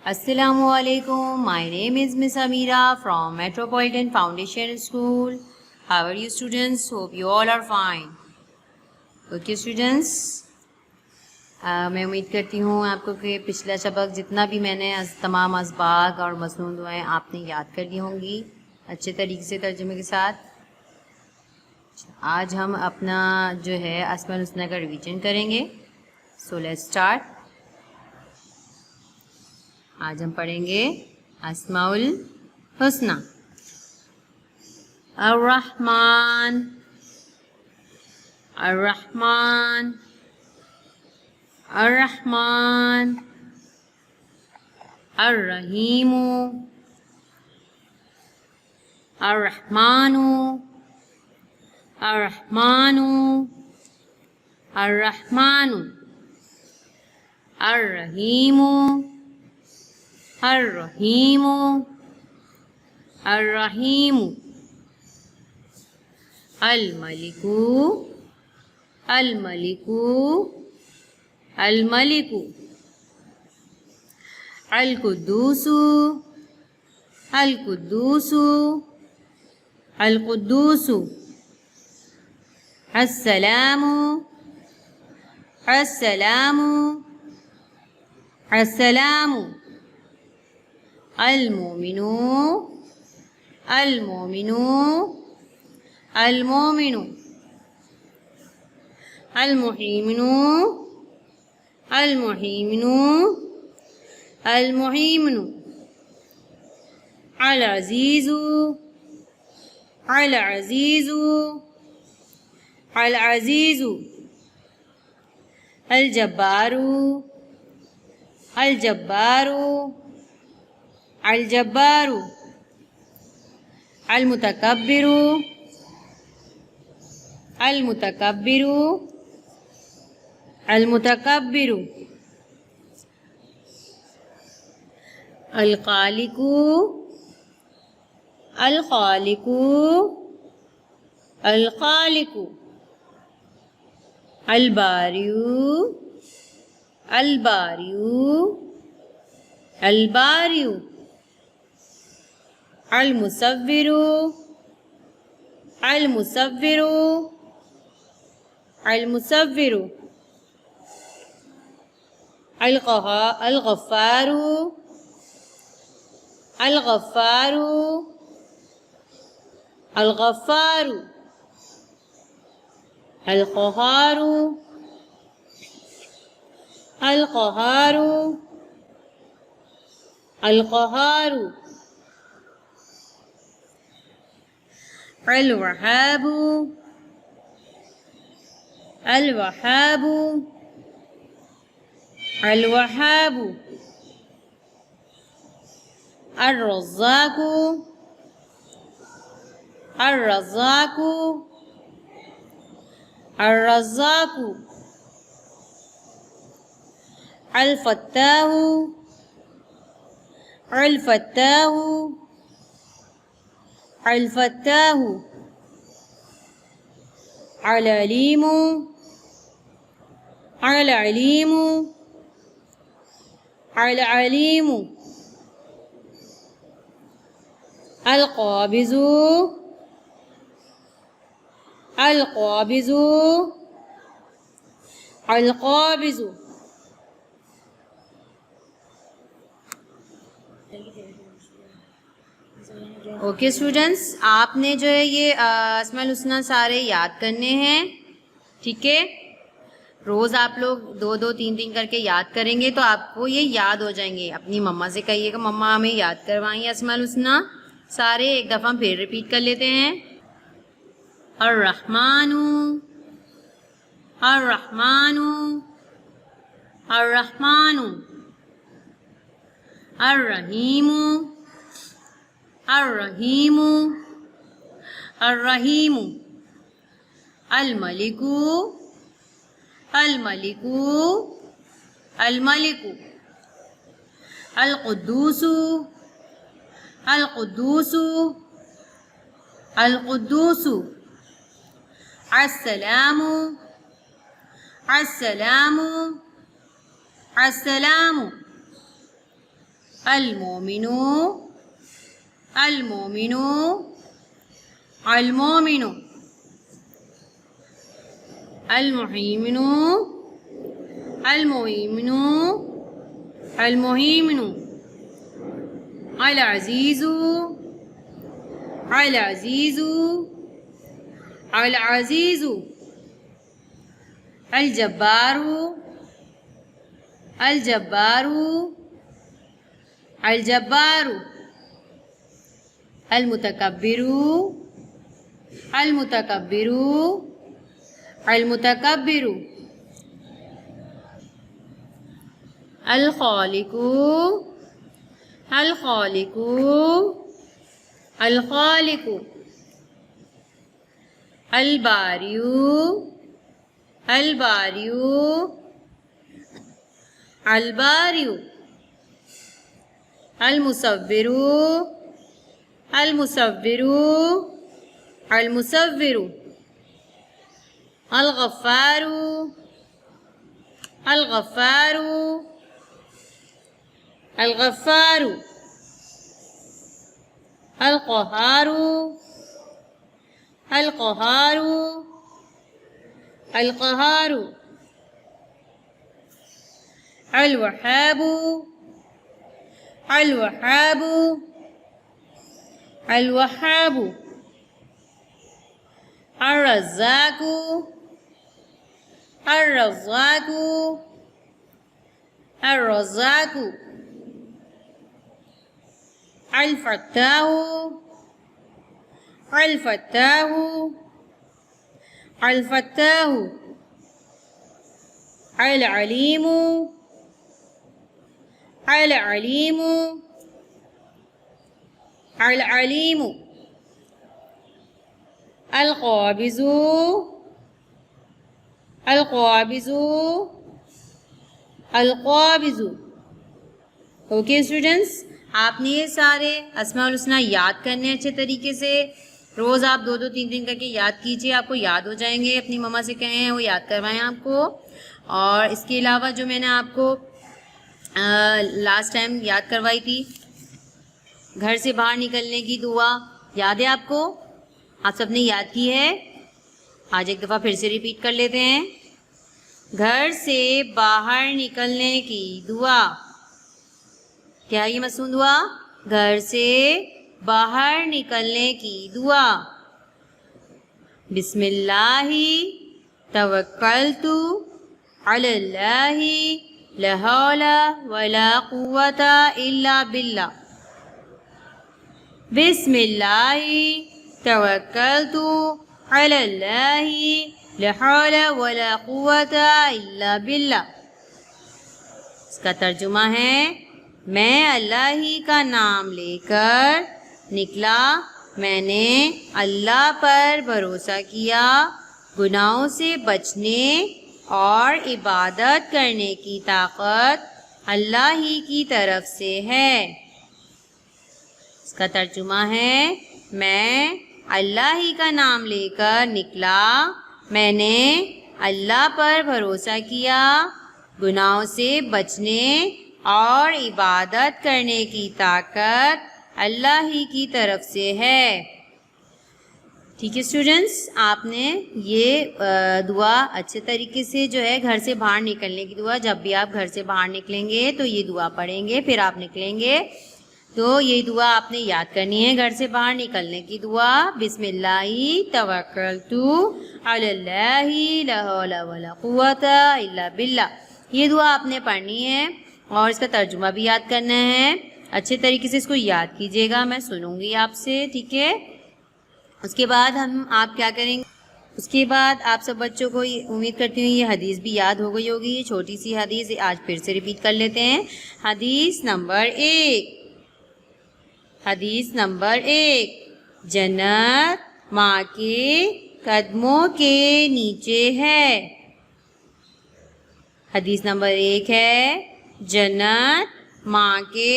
Assalamu alaikum. My name is Miss Amira from Metropolitan Foundation School. How are you students? Hope you all are fine. Okay students, میں امید کرتی ہوں آپ کو کہ پچھلا سبق جتنا بھی میں نے تمام اسباق اور مسنون دعائیں آپ نے یاد کر لی ہوں گی اچھے طریقے سے ترجمے کے ساتھ. آج ہم اپنا جو ہے اسماء الحسنی کا ریویژن کریں گے. So let's start. آج ہم پڑھیں گے اسماء الحسنی. الرحمن، الرحمن، الرحمن، الرحیم، الرحمن، الرحمن، الرحمن، الرحیم، الرحیم، الرحیم، الملک، الملک، الملک، القدوس، القدوس، القدوس، السلام، السلام، السلام، المؤمن، المؤمن، المؤمن، المحیمن، المحیمن، المحیمن، العزیز، العزیز، العزیز، الجبار، الجبار، الجبار، المتکبر، المتکبر، المتکبر، الخالق، الخالق، الخالق، الباری، الباری، الباری، المصور، المصور، المصور، الغفار، الغفار، الغفار، القہار، القہار، القہار، الوہاب، الوہاب، الوہاب، الرزاق، الرزاق، الرزاق، الفتاح، الفتاح، الفتاح، العلیم، العلیم، العلیم، القابض، القابض، القابض. اوکے اسٹوڈنٹس، آپ نے جو ہے یہ اسماء الحسنی سارے یاد کرنے ہیں. ٹھیک ہے، روز آپ لوگ 2 3 کر کے یاد کریں گے تو آپ کو یہ یاد ہو جائیں گے. اپنی مما سے کہیے کہ مما ہمیں یاد کروائیں اسماء الحسنی سارے. ایک دفعہ پھر ریپیٹ کر لیتے ہیں. الرحمن، الرحمن، الرحمن، الرحیم، الرحیم، الرحیم، الملک، الملک، الملک، القدوس، القدوس، القدوس، السلام، السلام، السلام، المؤمن المؤمن المؤمن المهيمن المهيمن المهيمن العزيز العزيز العزيز الجبار الجبار الجبار المتكبر المتكبر المتكبر الخالق الخالق الخالق البارئ البارئ البارئ المصور المصور المصور الغفار الغفار الغفار القهار القهار القهار الوهاب الوهاب الوهاب الرزاق الرزاق الرزاق الفتاح الفتاح الفتاح العليم العليم العليم القابض القابض القابض. اوکے اسٹوڈنٹس، آپ نے یہ سارے اسماء الحسنیٰ یاد کرنے اچھے طریقے سے. روز آپ 2-2 3 کر کے یاد کیجئے، آپ کو یاد ہو جائیں گے. اپنی مما سے کہیں وہ یاد کروائیں آپ کو. اور اس کے علاوہ جو میں نے آپ کو لاسٹ ٹائم یاد کروائی تھی، گھر سے باہر نکلنے کی دعا، یاد ہے آپ کو؟ آپ سب نے یاد کی ہے؟ آج ایک دفعہ پھر سے ریپیٹ کر لیتے ہیں. گھر سے باہر نکلنے کی دعا. کیا یہ مصنون دعا؟ گھر سے باہر نکلنے کی دعا. بسم اللہ توکلت علی اللہ لا حول ولا قوة الا باللہ. بسم اللہ توکلت علی اللہ لا حول ولا قوة الا باللہ. اس کا ترجمہ ہے، میں اللہ ہی کا نام لے کر نکلا، میں نے اللہ پر بھروسہ کیا، گناہوں سے بچنے اور عبادت کرنے کی طاقت اللہ ہی کی طرف سے ہے. اس کا ترجمہ ہے، میں اللہ ہی کا نام لے کر نکلا، میں نے اللہ پر بھروسہ کیا، گناہوں سے بچنے اور عبادت کرنے کی طاقت اللہ ہی کی طرف سے ہے. ٹھیک ہے اسٹوڈنٹس، آپ نے یہ دعا اچھے طریقے سے جو ہے گھر سے باہر نکلنے کی دعا، جب بھی آپ گھر سے باہر نکلیں گے تو یہ دعا پڑھیں گے، پھر آپ نکلیں گے تو یہ دعا آپ نے یاد کرنی ہے. گھر سے باہر نکلنے کی دعا، بسم اللہ توکلت علی اللہ لا حول ولا قوة الا باللہ. یہ دعا آپ نے پڑھنی ہے اور اس کا ترجمہ بھی یاد کرنا ہے. اچھے طریقے سے اس کو یاد کیجیے گا، میں سنوں گی آپ سے، ٹھیک ہے؟ اس کے بعد آپ کیا کریں گے؟ اس کے بعد آپ سب بچوں کو امید کرتی ہوں یہ حدیث بھی یاد ہو گئی ہوگی. یہ چھوٹی سی حدیث آج پھر سے ریپیٹ کر لیتے ہیں. حدیث نمبر 1. حدیث نمبر 1. جنت ماں کے قدموں کے نیچے ہے. حدیث نمبر 1 ہے، جنت ماں کے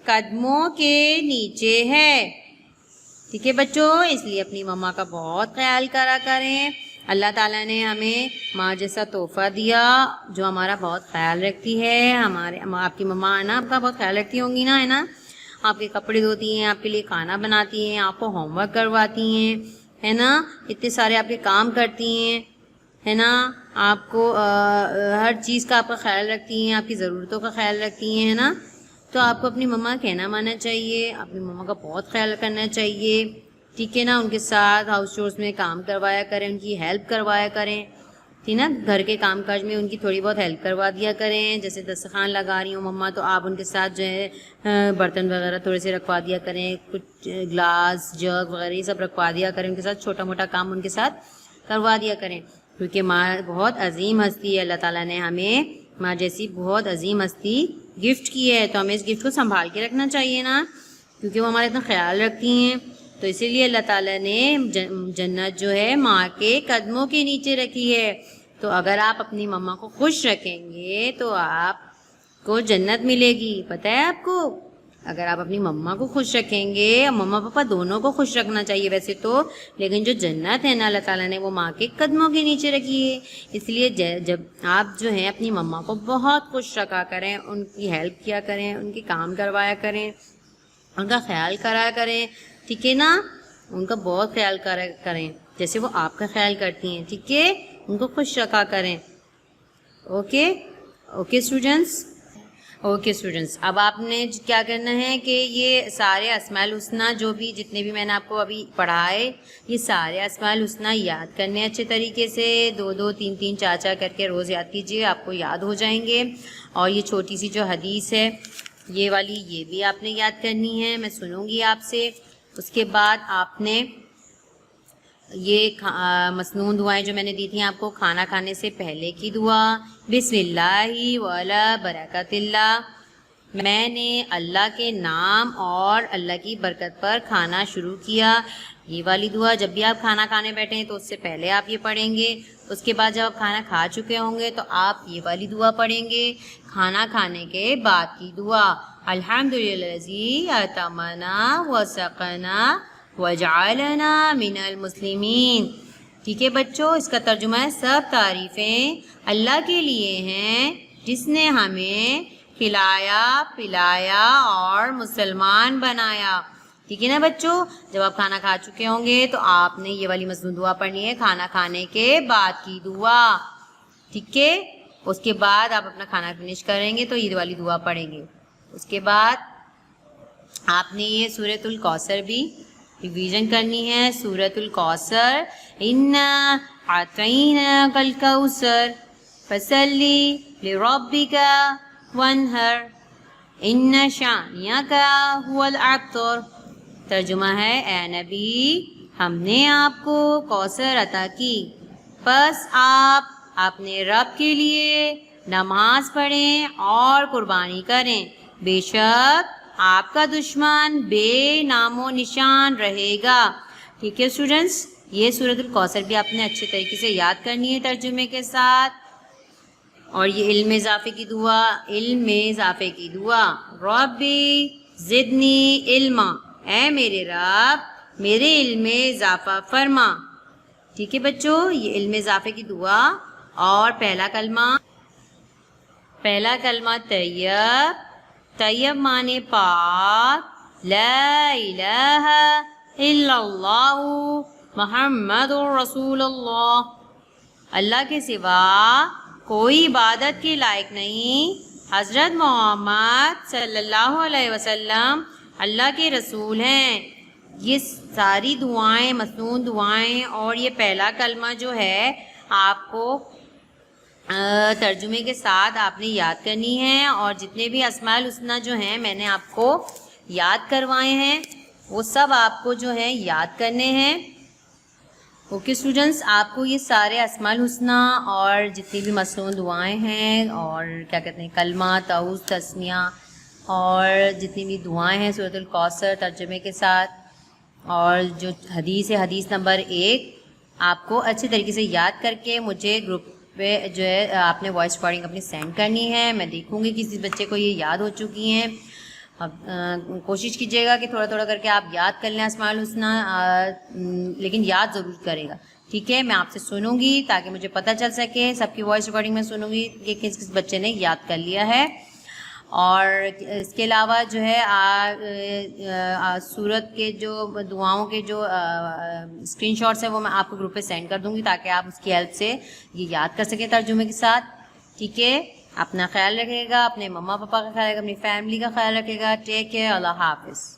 قدموں کے نیچے ہے. ٹھیک ہے بچوں، اس لیے اپنی مما کا بہت خیال کرا کریں. اللہ تعالیٰ نے ہمیں ماں جیسا تحفہ دیا جو ہمارا بہت خیال رکھتی ہے. آپ کی مما ہے نا، آپ کا بہت خیال رکھتی ہوں گی نا، ہے نا. آپ کے کپڑے دھوتی ہیں، آپ کے لیے کھانا بناتی ہیں، آپ کو ہوم ورک کرواتی ہیں، ہے نا. اتنے سارے آپ کے کام کرتی ہیں، ہے نا. آپ کو ہر چیز کا آپ کا خیال رکھتی ہیں، آپ کی ضرورتوں کا خیال رکھتی ہیں، ہے نا. تو آپ کو اپنی مما کہنا ماننا چاہیے، اپنی مما کا بہت خیال کرنا چاہیے، ٹھیک ہے نا. ان کے ساتھ ہاؤس چورس میں کام کروایا کریں، ان کی ہیلپ کروایا کریں، ٹھیک نا. گھر کے کام کاج میں ان کی تھوڑی بہت ہیلپ کروا دیا کریں. جیسے دسترخوان لگا رہی ہوں مما، تو آپ ان کے ساتھ جو ہے برتن وغیرہ تھوڑے سے رکھوا دیا کریں، کچھ گلاس جگ وغیرہ یہ سب رکھوا دیا کریں. ان کے ساتھ چھوٹا موٹا کام ان کے ساتھ کروا دیا کریں، کیونکہ ماں بہت عظیم ہستی ہے. اللہ تعالیٰ نے ہمیں ماں جیسی بہت عظیم ہستی گفٹ کی ہے، تو ہمیں اس گفٹ کو سنبھال کے رکھنا چاہیے نا، کیونکہ وہ ہمارا اتنا خیال رکھتی ہیں. تو اسی لیے اللہ تعالیٰ نے جنت جو ہے ماں کے قدموں کے نیچے رکھی ہے. تو اگر آپ اپنی مما کو خوش رکھیں گے تو آپ کو جنت ملے گی. پتہ ہے آپ کو، اگر آپ اپنی مما کو خوش رکھیں گے، مما پاپا دونوں کو خوش رکھنا چاہیے ویسے تو، لیکن جو جنت ہے نا اللہ تعالیٰ نے وہ ماں کے قدموں کے نیچے رکھی ہے. اس لیے جب آپ جو ہیں اپنی مما کو بہت خوش رکھا کریں، ان کی ہیلپ کیا کریں، ان کے کام کروایا کریں، ان کا خیال کرایا کریں، ٹھیک ہے نا. ان کا بہت خیال کریں جیسے وہ آپ کا خیال کرتی ہیں، ٹھیک ہے. ان کو خوش رکھا کریں. Okay students. اب آپ نے کیا کرنا ہے کہ یہ سارے اسماء الحسنی جو بھی جتنے بھی میں نے آپ کو ابھی پڑھائے، یہ سارے اسماء الحسنی یاد کرنے اچھے طریقے سے، 2 3 4 کر کے روز یاد کیجیے، آپ کو یاد ہو جائیں گے. اور یہ چھوٹی سی جو حدیث ہے یہ والی، یہ بھی آپ نے یاد کرنی ہے، میں سنوں گی آپ سے. اس کے بعد آپ نے یہ مسنون دعائیں جو میں نے دی تھیں آپ کو، کھانا کھانے سے پہلے کی دعا، بسم اللہ وعلی برکت اللہ، میں نے اللہ کے نام اور اللہ کی برکت پر کھانا شروع کیا. یہ والی دعا جب بھی آپ کھانا کھانے بیٹھیں تو اس سے پہلے آپ یہ پڑھیں گے. اس کے بعد جب آپ کھانا کھا چکے ہوں گے تو آپ یہ والی دعا پڑھیں گے. کھانا کھانے کے بعد کی دعا، الحمدللہ الذی اطعمنا وسقنا وجعلنا من المسلمین. ٹھیک ہے بچوں، اس کا ترجمہ ہے سب تعریفیں اللہ کے لیے ہیں جس نے ہمیں کھلایا پلایا اور مسلمان بنایا. ٹھیک ہے نا بچوں. جب آپ کھانا کھا چکے ہوں گے تو آپ نے یہ والی مسنون دعا پڑھنی ہے، کھانا کھانے کے بعد کی دعا. ٹھیک ہے. اس کے بعد آپ اپنا کھانا فنش کریں گے تو یہ والی دعا پڑھیں گے. اس کے بعد آپ نے یہ سورۃ الکوثر بھی ریویژن کرنی ہے. سورۃ الکوثر، انا اعطیناک الکوثر فصلی لربک وانحر ان شانئک هو الابتر. ترجمہ ہے، اے نبی ہم نے آپ کو کوثر عطا کی، پس آپ اپنے رب کے لیے نماز پڑھیں اور قربانی کریں، بے شک آپ کا دشمن بے نام و نشان رہے گا. ٹھیک ہے اسٹوڈنٹس، یہ سورۃ الکوثر بھی آپ نے اچھے طریقے سے یاد کرنی ہے ترجمے کے ساتھ. اور یہ علم اضافے کی دعا، ربی زدنی علما، اے میرے رب میرے علم میں اضافہ فرما. ٹھیک ہے بچوں، یہ علم اضافے کی دعا. اور پہلا کلمہ طیب معنی پاک، لا الہ الا اللہ محمد رسول اللہ، اللہ کے سوا کوئی عبادت کے لائق نہیں، حضرت محمد صلی اللہ علیہ وسلم اللہ کے رسول ہیں. یہ ساری دعائیں مسنون دعائیں اور یہ پہلا کلمہ جو ہے آپ کو ترجمے کے ساتھ آپ نے یاد کرنی ہے. اور جتنے بھی اسماء الحسنی جو ہیں میں نے آپ کو یاد کروائے ہیں وہ سب آپ کو جو ہے یاد کرنے ہیں. اوکے اسٹوڈنٹس، آپ کو یہ سارے اسماء الحسنی اور جتنی بھی مسنون دعائیں ہیں اور کیا کہتے ہیں کلمہ تعوذ تسمیہ اور جتنی بھی دعائیں ہیں سورۃ الکوثر ترجمے کے ساتھ، اور جو حدیث ہے حدیث نمبر 1 آپ کو اچھے طریقے سے یاد کر کے مجھے گروپ پہ جو ہے آپ نے وائس ریکارڈنگ اپنی سینڈ کرنی ہے. میں دیکھوں گی کسی بچے کو یہ یاد ہو چکی ہیں. اب کوشش کیجیے گا کہ تھوڑا تھوڑا کر کے آپ یاد کر لیں اسماء الحسنی، لیکن یاد ضرور کرے گا. ٹھیک ہے, میں آپ سے سنوں گی تاکہ مجھے پتہ چل سکے, سب کی وائس ریکارڈنگ میں سنوں گی کہ کس کس بچے نے یاد کر لیا ہے. اور اس کے علاوہ جو ہے سورت کے جو دعاؤں کے جو اسکرین شاٹس ہیں وہ میں آپ کو گروپ پہ سینڈ کر دوں گی تاکہ آپ اس کی ہیلپ سے یہ یاد کر سکیں ترجمے کے ساتھ. ٹھیک ہے, اپنا خیال رکھے گا, اپنے مما پاپا کا خیال رکھے گا, اپنی فیملی کا خیال رکھے گا. ٹیک کیئر, اللہ حافظ.